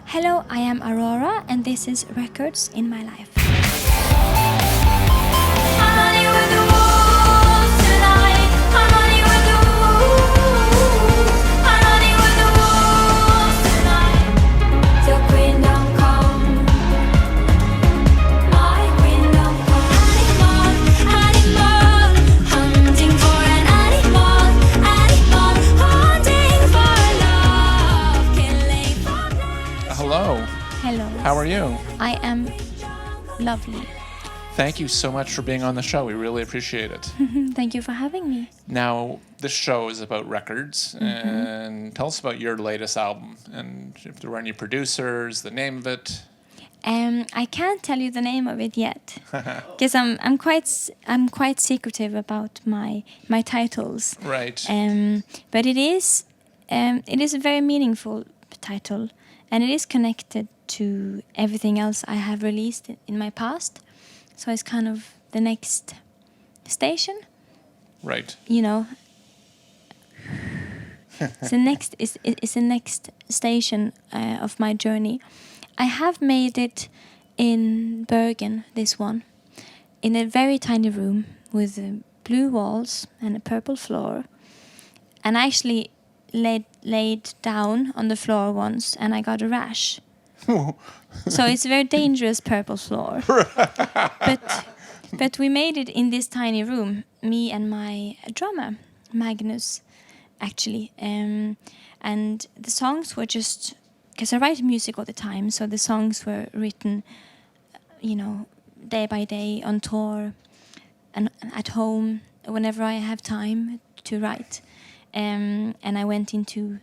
Hello, I am Aurora, and this is Records in My Life. Hello. How are you? I am lovely. Thank you so much for being on the show. We really appreciate it. Thank you for having me. Now, this show is about records, and tell us about your latest album, and if there were any producers, the name of it. I can't tell you the name of it yet, because I'm quite secretive about my titles. Right. But it is a very meaningful title, and it is connected to everything else I have released in my past. So it's kind of the next station. Right. You know. It's the next station of my journey. I have made it in Bergen, this one, in a very tiny room with blue walls and a purple floor. And I actually laid down on the floor once and I got a rash. So it's a very dangerous purple floor. But we made it in this tiny room, me and my drummer, Magnus, actually. And the songs were just... Because I write music all the time, so the songs were written, day by day on tour and at home whenever I have time to write. And I went into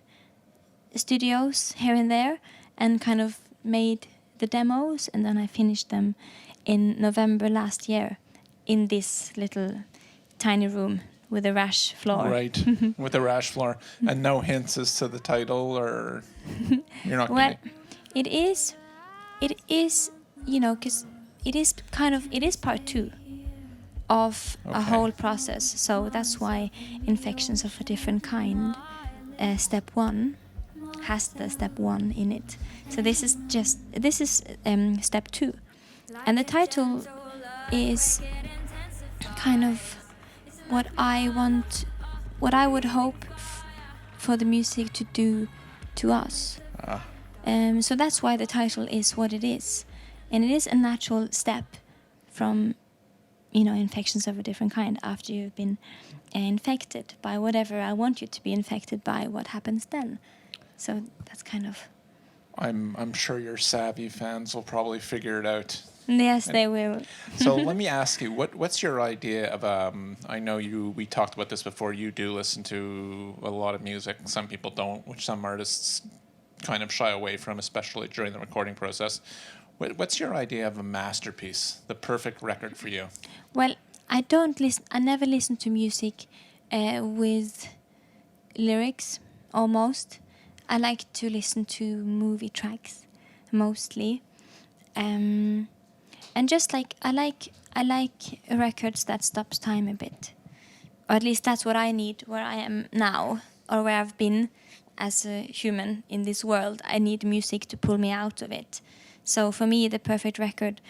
studios here and there and kind of made the demos, and then I finished them in November last year in this little tiny room with a rash floor. Right, with a rash floor. And no hints as to the title, or you're not well, it is, because it is part 2 of a whole process. So that's why Infections of a Different Kind, step 1, has the step 1 in it. So this is step 2. And the title is kind of what I would hope for the music to do to us. So that's why the title is what it is. And it is a natural step from, infections of a different kind. After you've been infected by whatever I want you to be infected by, what happens then? So that's kind of... I'm sure your savvy fans will probably figure it out. Yes, they will. So let me ask you, what's your idea of... I know we talked about this before, you do listen to a lot of music. Some people don't, which some artists kind of shy away from, especially during the recording process. What's your idea of a masterpiece, the perfect record for you? Well, I never listen to music with lyrics, almost. I like to listen to movie tracks, mostly. And just like I like records that stops time a bit, or at least that's what I need where I am now, or where I've been as a human in this world. I need music to pull me out of it. So for me, the perfect record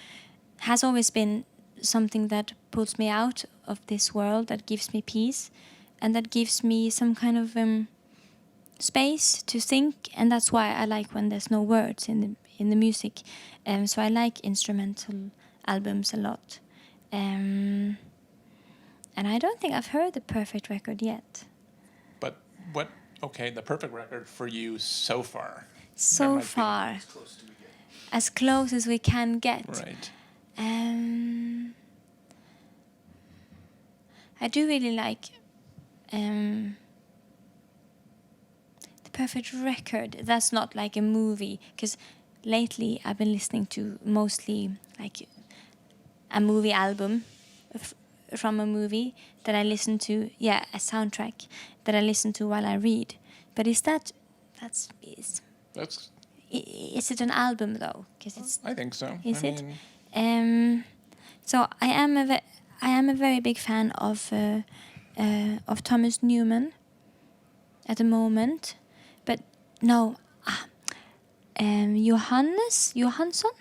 has always been something that pulls me out of this world, that gives me peace, and that gives me some kind of space to think. And that's why I like when there's no words in the music. So I like instrumental albums a lot. And I don't think I've heard the perfect record yet. But the perfect record for you so far? So far. As close as we can get. Right. I do really like the perfect record. That's not like a movie, because lately I've been listening to mostly like a movie album from a movie that I listen to, a soundtrack that I listen to while I read. But is it an album though? I think so. It? So I am a very big fan of Thomas Newman at the moment, but no, Johannsson?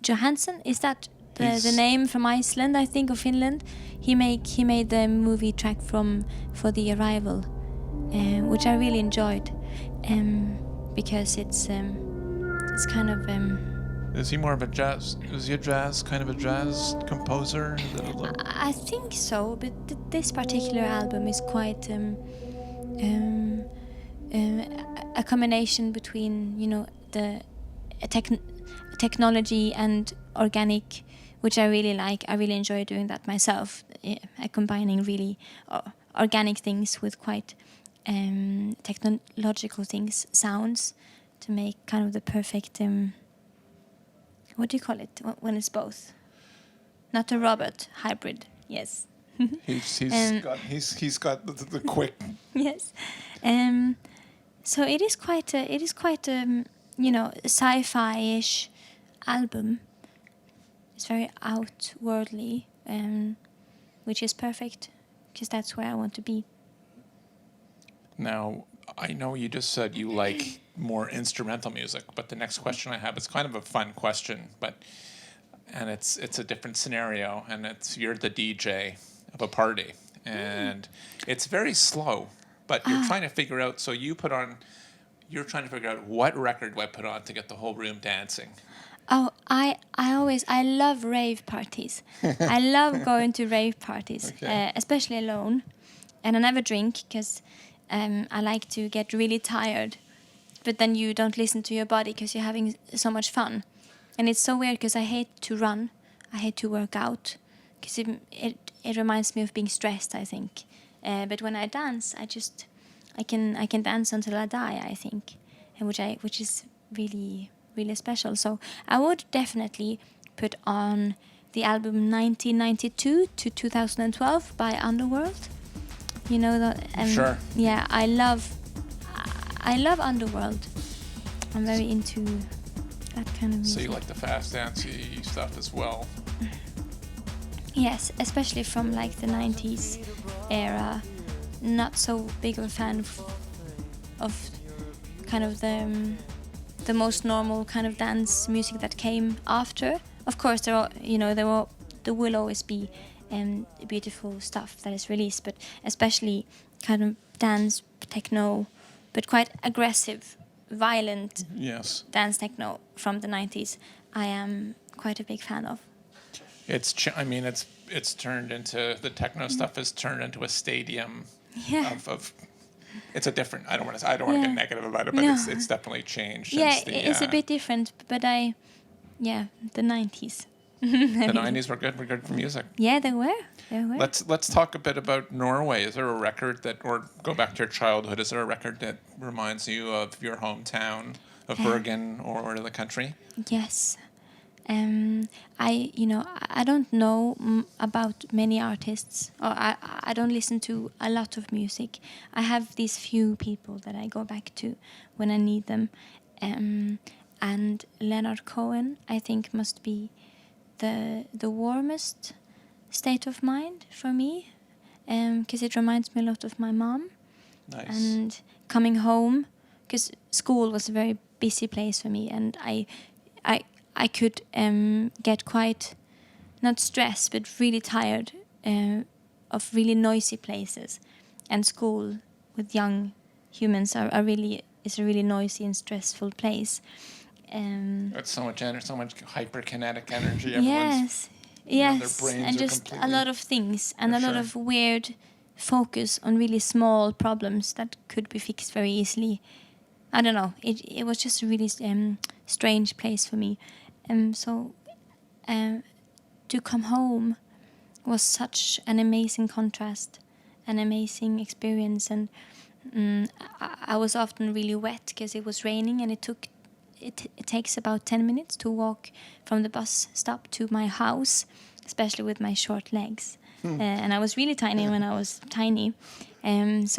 Johannsson, is that the name from Iceland, I think, or Finland? He made the movie track for the Arrival, which I really enjoyed, because it's kind of. Is he more of a jazz? Is he a jazz composer? Is it a little... I think so, but this particular album is quite a combination between, you know, the technology and organic, which I really like. I really enjoy doing that myself, combining really organic things with quite technological things, sounds, to make kind of the perfect. What do you call it when it's both? Not a robot, hybrid. Yes. He's got the quick. Yes. So it is quite a you know, sci-fi-ish album. It's very outwardly, which is perfect, because that's where I want to be. Now, I know you just said you like more instrumental music, but the next question I have is kind of a fun question, and it's a different scenario, and it's you're the DJ of a party, and it's very slow, but you're trying to figure out. So you're trying to figure out what record do I put on to get the whole room dancing. Oh, I love rave parties. I love going to rave parties, okay. Especially alone, and I never drink because I like to get really tired. But then you don't listen to your body because you're having so much fun. And it's so weird because I hate to run. I hate to work out because it reminds me of being stressed, I think. But when I dance, I can dance until I die, I think, and which is really, really special. So I would definitely put on the album 1992 to 2012 by Underworld. You know that? Sure. Yeah, I love Underworld. I'm very into that kind of music. So you like the fast dancey stuff as well? Yes, especially from like the 90s era. Not so big of a fan of kind of the most normal kind of dance music that came after. Of course, there will always be beautiful stuff that is released, but especially kind of dance techno, but quite aggressive, violent dance techno from the 90s. I am quite a big fan of. It's turned into the techno stuff has turned into a stadium. Yeah. Of it's a different. I don't want to get negative about it, but it's definitely changed. Yeah, since it's a bit different, but the 90s. The 90s were good for music. Yeah, they were. Let's talk a bit about Norway. Is there a record or go back to your childhood? Is there a record that reminds you of your hometown of Bergen or the country? Yes. I don't know about many artists, or I don't listen to a lot of music. I have these few people that I go back to when I need them, and Leonard Cohen, I think, must be the warmest state of mind for me, because it reminds me a lot of my mom. Nice. And coming home, because school was a very busy place for me, and I could get quite, not stressed, but really tired of really noisy places. And school with young humans is a really noisy and stressful place. That's so much energy, so much hyperkinetic energy. Yes, their brains and just a lot of things, and a lot of weird focus on really small problems that could be fixed very easily. I don't know. It was just a really strange place for me. So to come home was such an amazing contrast, an amazing experience, and I was often really wet because it was raining, and it takes about 10 minutes to walk from the bus stop to my house, especially with my short legs. And I was really tiny when I was tiny, and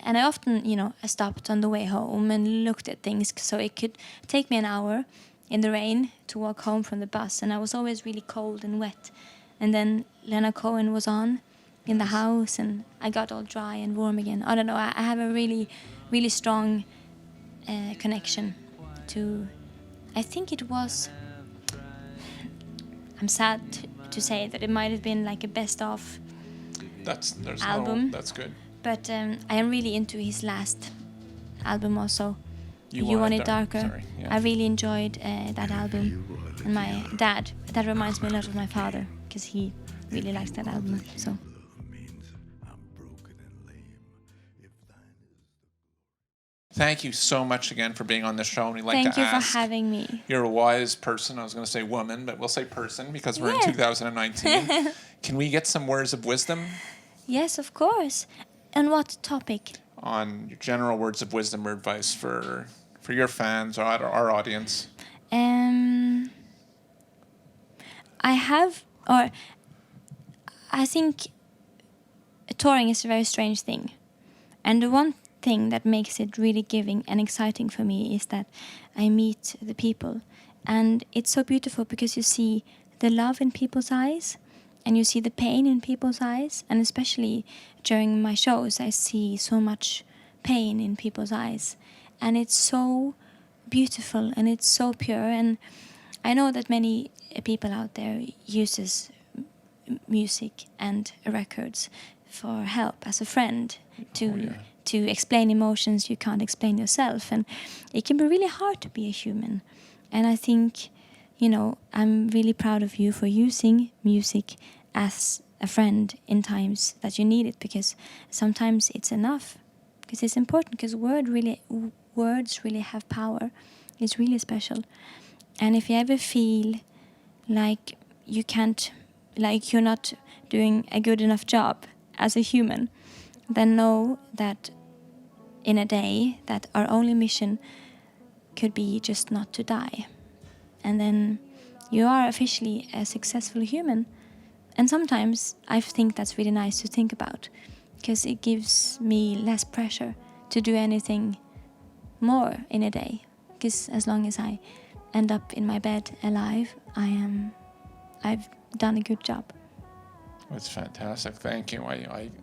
I often, I stopped on the way home and looked at things, so it could take me an hour in the rain to walk home from the bus, and I was always really cold and wet. And then Leonard Cohen was on in the house, and I got all dry and warm again. I don't know, I have a really, really strong connection to, I think it was, I'm sad to say that it might have been like a best of album. That's good. But I am really into his last album also. You Want It Darker. Sorry, yeah. I really enjoyed that album. And my dad, that reminds me a lot of my father, because he really likes that album. So. Thank you so much again for being on the show. And we'd like Thank to you ask, for having me. You're a wise person. I was going to say woman, but we'll say person because we're in 2019. Can we get some words of wisdom? Yes, of course. And what topic? On your general words of wisdom or advice for your fans or our audience. I think touring is a very strange thing. And the one thing that makes it really giving and exciting for me is that I meet the people. And it's so beautiful because you see the love in people's eyes and you see the pain in people's eyes. And especially during my shows, I see so much pain in people's eyes. And it's so beautiful and it's so pure. And I know that many people out there uses music and records for help as a friend to explain emotions you can't explain yourself. And it can be really hard to be a human. And I think, I'm really proud of you for using music as a friend in times that you need it, because sometimes it's enough. Because it's important, because words really have power. It's really special. And if you ever feel like you're not doing a good enough job as a human, then know that in a day that our only mission could be just not to die. And then you are officially a successful human. And sometimes I think that's really nice to think about, because it gives me less pressure to do anything more in a day. Because as long as I end up in my bed alive, I've done a good job. That's fantastic. Thank you.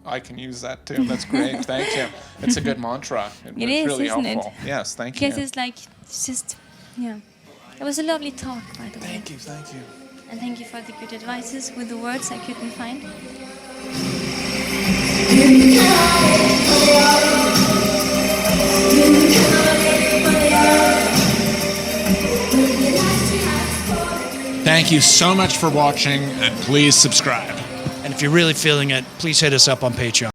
I can use that too. That's great. Thank you. It's a good mantra. It's really isn't helpful. it? Yes, thank you. Because it's just, It was a lovely talk, by the way. Thank you. And thank you for the good advices with the words I couldn't find. Thank you so much for watching, and please subscribe. And if you're really feeling it, please hit us up on Patreon.